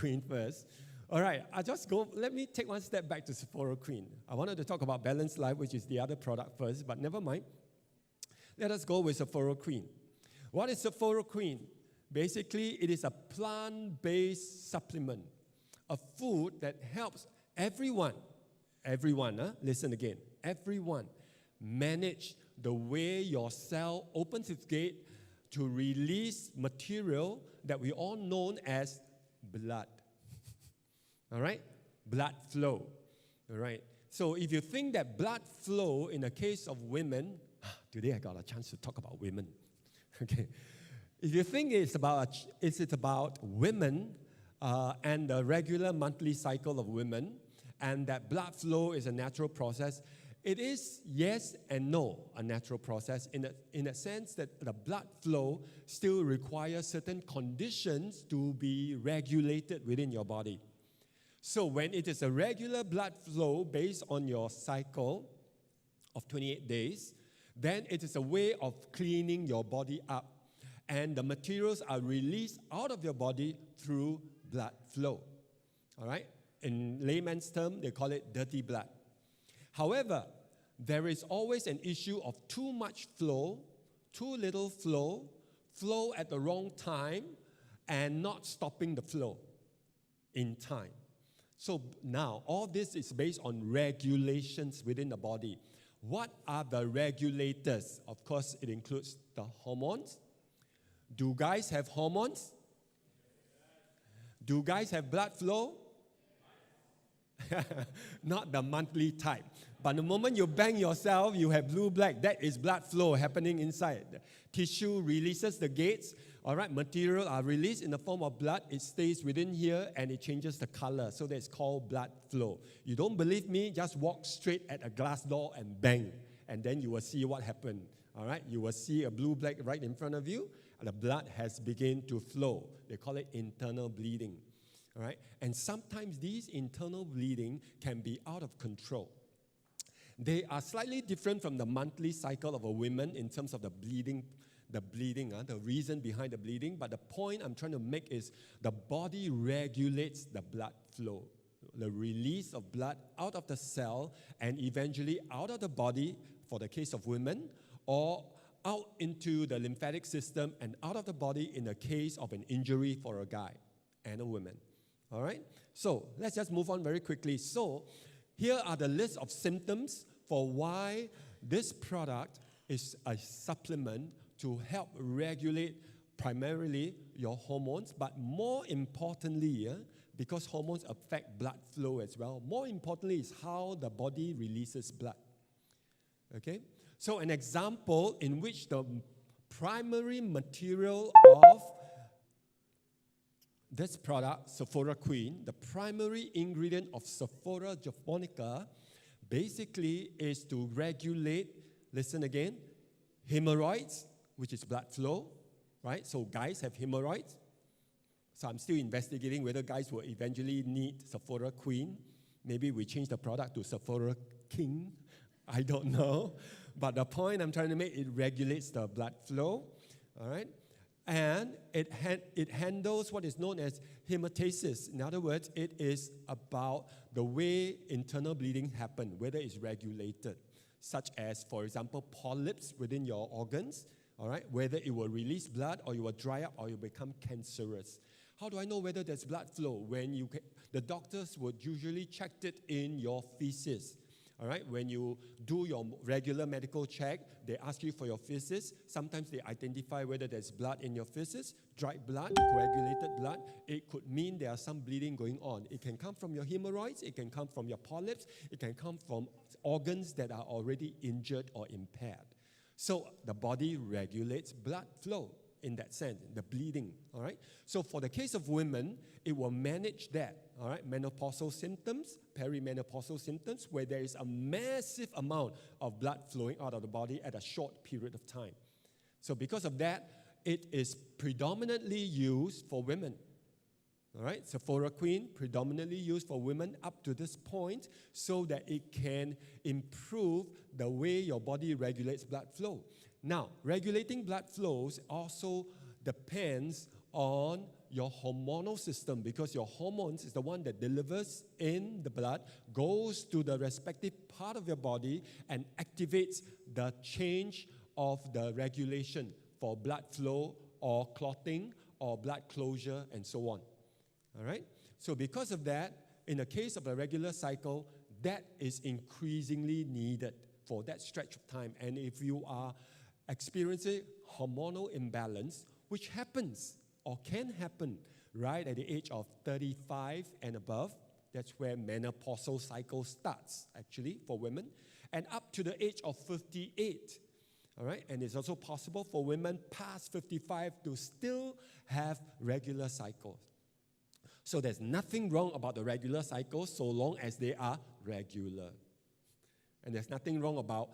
Queen first. All right, let me take one step back to Sephora Queen. I wanted to talk about Balanced Life, which is the other product first, but never mind. Let us go with Sephora Queen. What is Sephora Queen? Basically, it is a plant-based supplement, a food that helps everyone, listen again, everyone manage the way your cell opens its gate to release material that we all know as blood. All right? Blood flow. All right? So if you think that blood flow in the case of women, today I got a chance to talk about women. Okay. If you think it's about women and the regular monthly cycle of women, and that blood flow is a natural process, it is yes and no a natural process in a sense that the blood flow still requires certain conditions to be regulated within your body. So when it is a regular blood flow based on your cycle of 28 days, then it is a way of cleaning your body up, and the materials are released out of your body through blood flow. All right? In layman's term, they call it dirty blood. However, there is always an issue of too much flow, too little flow at the wrong time, and not stopping the flow in time. So now, all this is based on regulations within the body. What are the regulators? Of course, it includes the hormones. Do guys have hormones? Do guys have blood flow? Not the monthly type. But the moment you bang yourself, you have blue-black. That is blood flow happening inside. The tissue releases the gates. All right, material are released in the form of blood. It stays within here and it changes the color. So that's called blood flow. You don't believe me? Just walk straight at a glass door and bang. And then you will see what happened. All right, you will see a blue-black right in front of you. And the blood has begun to flow. They call it internal bleeding. All right, and sometimes these internal bleeding can be out of control. They are slightly different from the monthly cycle of a woman in terms of the reason behind the bleeding. But the point I'm trying to make is the body regulates the blood flow, the release of blood out of the cell and eventually out of the body for the case of women, or out into the lymphatic system and out of the body in the case of an injury for a guy and a woman. All right? So let's just move on very quickly. So here are the list of symptoms for why this product is a supplement to help regulate primarily your hormones, but more importantly, because hormones affect blood flow as well, more importantly is how the body releases blood. Okay? So an example in which the primary material of this product, Sephora Queen, the primary ingredient of Sephora japonica, basically is to regulate, listen again, hemorrhoids, which is blood flow, right? So guys have hemorrhoids. So I'm still investigating whether guys will eventually need Sephora Queen. Maybe we change the product to Sephora King. I don't know. But the point I'm trying to make, it regulates the blood flow, all right? And it handles what is known as hemostasis. In other words, it is about the way internal bleeding happens, whether it's regulated, such as, for example, polyps within your organs, all right, whether it will release blood or you will dry up or you become cancerous. How do I know whether there's blood flow? The doctors would usually check it in your feces. All right, when you do your regular medical check, they ask you for your feces. Sometimes they identify whether there's blood in your feces, dried blood, coagulated blood. It could mean there are some bleeding going on. It can come from your hemorrhoids. It can come from your polyps. It can come from organs that are already injured or impaired. So the body regulates blood flow in that sense, the bleeding, all right? So for the case of women, it will manage that, all right? Menopausal symptoms, perimenopausal symptoms, where there is a massive amount of blood flowing out of the body at a short period of time. So because of that, it is predominantly used for women, all right? Sephora Queen, predominantly used for women up to this point so that it can improve the way your body regulates blood flow. Now, regulating blood flows also depends on your hormonal system, because your hormones is the one that delivers in the blood, goes to the respective part of your body and activates the change of the regulation for blood flow or clotting or blood closure and so on. All right? So because of that, in the case of a regular cycle, that is increasingly needed for that stretch of time. And if you are experiencing hormonal imbalance, which happens or can happen right at the age of 35 and above, that's where menopausal cycle starts, actually, for women, and up to the age of 58. All right? And it's also possible for women past 55 to still have regular cycles. So there's nothing wrong about the regular cycles so long as they are regular. And there's nothing wrong about,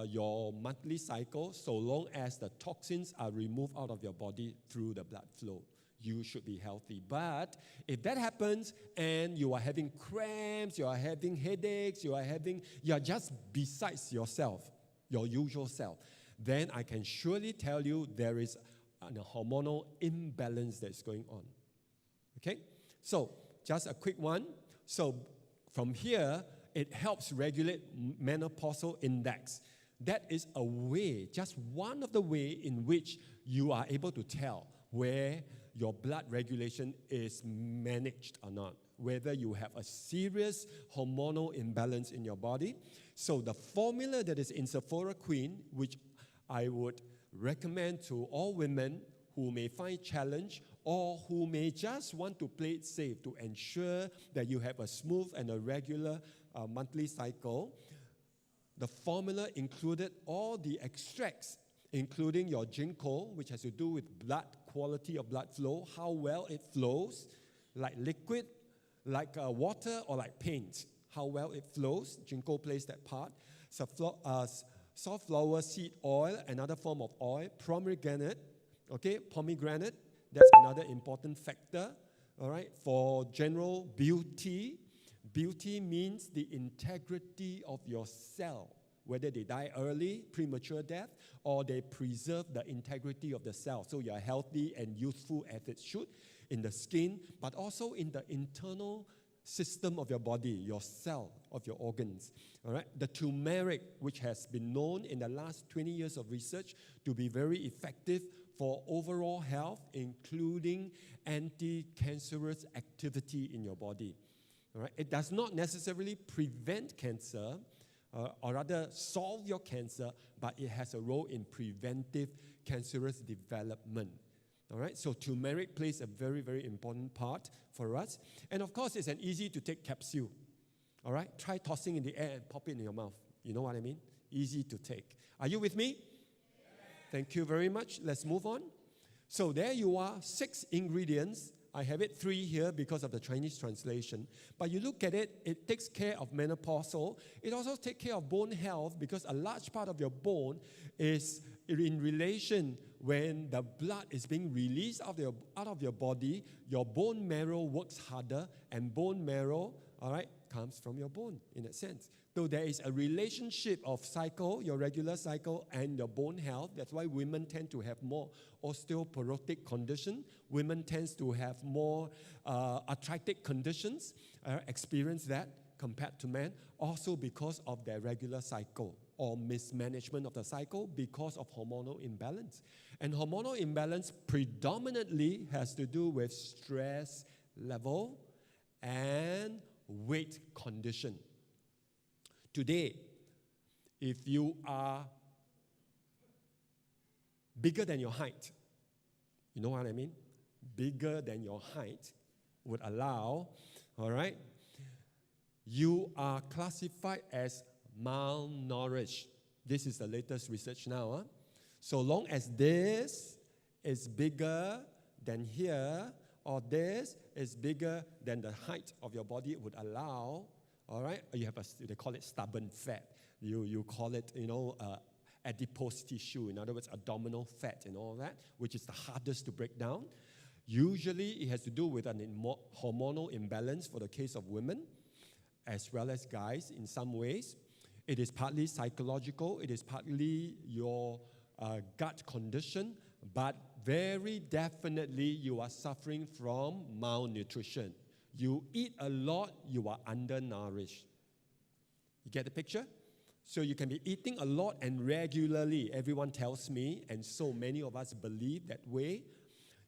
your monthly cycle so long as the toxins are removed out of your body through the blood flow. You should be healthy. But if that happens and you are having cramps, you are having headaches, you are just besides yourself, your usual self, then I can surely tell you there is a hormonal imbalance that's going on. Okay? So, just a quick one. So, from here, it helps regulate menopausal index. That is a way, just one of the ways in which you are able to tell where your blood regulation is managed or not, whether you have a serious hormonal imbalance in your body. So the formula that is in Sephora Queen, which I would recommend to all women who may find challenge or who may just want to play it safe to ensure that you have a smooth and a regular monthly cycle, the formula included all the extracts, including your ginkgo, which has to do with blood quality of blood flow, how well it flows, like liquid, like water, or like paint, how well it flows. Ginkgo plays that part. Safflower seed oil, another form of oil. Pomegranate, that's another important factor, all right, for general beauty. Beauty means the integrity of your cell, whether they die early, premature death, or they preserve the integrity of the cell. So you are healthy and youthful as it should in the skin, but also in the internal system of your body, your cell, of your organs. All right? The turmeric, which has been known in the last 20 years of research to be very effective for overall health, including anti-cancerous activity in your body. All right? It does not necessarily prevent cancer, or rather solve your cancer, but it has a role in preventive cancerous development. All right, so turmeric plays a very, very important part for us. And of course, it's an easy-to-take capsule. All right, try tossing in the air and pop it in your mouth. You know what I mean? Easy to take. Are you with me? Yes. Thank you very much. Let's move on. So there you are, 6 ingredients. I have it 3 here because of the Chinese translation. But you look at it, it takes care of menopausal. It also takes care of bone health because a large part of your bone is in relation when the blood is being released out of your body, your bone marrow works harder, and bone marrow, all right, comes from your bone in that sense. So there is a relationship of cycle, your regular cycle, and your bone health. That's why women tend to have more osteoporotic condition. Women tend to have more arthritic conditions, experience that compared to men, also because of their regular cycle or mismanagement of the cycle because of hormonal imbalance. And hormonal imbalance predominantly has to do with stress level and weight condition. Today, if you are bigger than your height, you know what I mean? Bigger than your height would allow, all right, you are classified as malnourished. This is the latest research now. So long as this is bigger than here, or this is bigger than the height of your body, it would allow, all right, you have they call it stubborn fat. You call it, adipose tissue, in other words, abdominal fat and all that, which is the hardest to break down. Usually, it has to do with an hormonal imbalance for the case of women, as well as guys in some ways. It is partly psychological. It is partly your gut condition. But very definitely you are suffering from malnutrition. You eat a lot, you are undernourished. You get the picture? So you can be eating a lot and regularly, everyone tells me, and so many of us believe that way.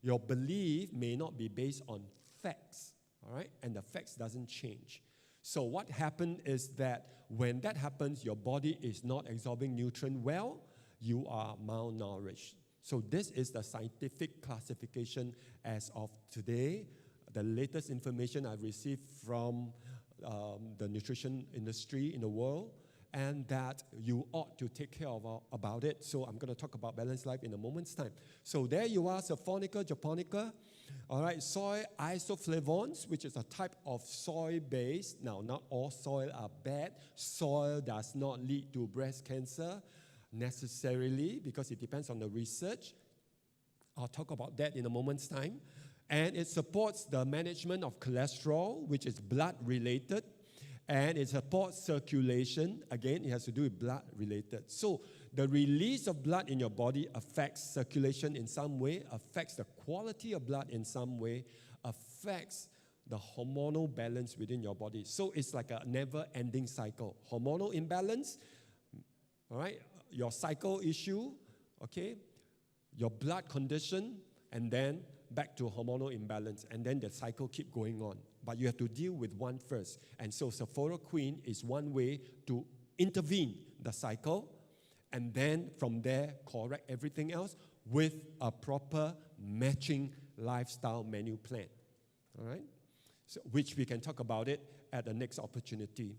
Your belief may not be based on facts, all right? And the facts doesn't change. So what happened is that when that happens, your body is not absorbing nutrient well, you are malnourished. So this is the scientific classification as of today. The latest information I've received from the nutrition industry in the world, and that you ought to take care of about it. So I'm going to talk about balanced life in a moment's time. So there you are, Saphonica, japonica. All right, soy isoflavones, which is a type of soy base. Now, not all soil are bad. Soil does not lead to breast cancer necessarily because it depends on the research. I'll talk about that in a moment's time. And it supports the management of cholesterol, which is blood-related. And it supports circulation. Again, it has to do with blood-related. So the release of blood in your body affects circulation in some way, affects the quality of blood in some way, affects the hormonal balance within your body. So it's like a never-ending cycle. Hormonal imbalance, all right, your cycle issue, okay, your blood condition, and then back to hormonal imbalance, and then the cycle keep going on. But you have to deal with one first. And so Sephora Queen is one way to intervene the cycle, and then from there, correct everything else with a proper matching lifestyle menu plan. All right? So, which we can talk about it at the next opportunity.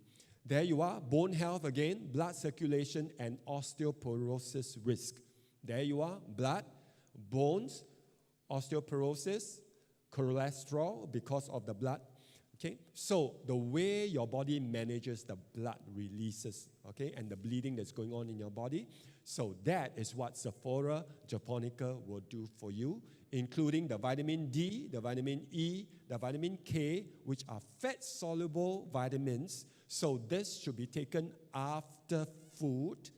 There you are, bone health again, blood circulation, and osteoporosis risk. There you are, blood, bones, osteoporosis, cholesterol because of the blood. Okay, so the way your body manages the blood releases, okay, and the bleeding that's going on in your body. So that is what Sophora japonica will do for you, including the vitamin D, the vitamin E, the vitamin K, which are fat-soluble vitamins. So this should be taken after food,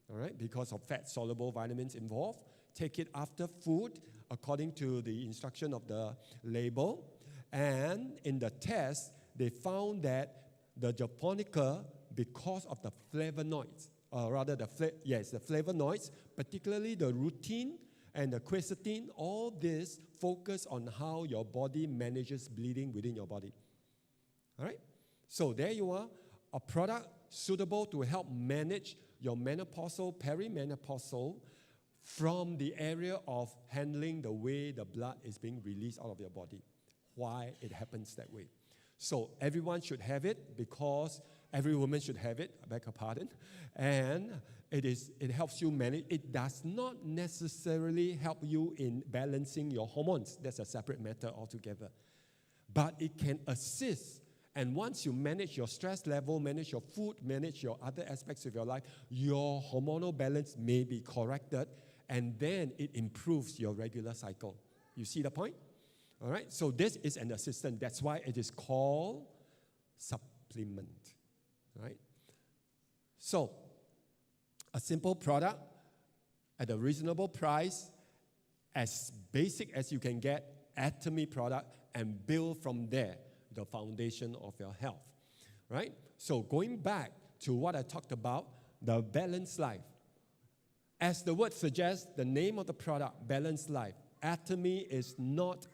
all right, because of fat-soluble vitamins involved. Take it after food, according to the instruction of the label. And in the test, they found that the japonica, because of the flavonoids, the flavonoids, particularly the rutin and the quercetin, all this focus on how your body manages bleeding within your body. All right? So there you are, a product suitable to help manage your menopausal, perimenopausal, from the area of handling the way the blood is being released out of your body. Why it happens that way. So everyone should have it because every woman should have it, I beg your pardon. And it helps you manage. It does not necessarily help you in balancing your hormones. That's a separate matter altogether. But it can assist. And once you manage your stress level, manage your food, manage your other aspects of your life, your hormonal balance may be corrected, and then it improves your regular cycle. You see the point? All right, so this is an assistant. That's why it is called supplement. Right? So, a simple product at a reasonable price, as basic as you can get, Atomy product, and build from there the foundation of your health. Right? So, going back to what I talked about, the balanced life. As the word suggests, the name of the product, balanced life. Atomy is not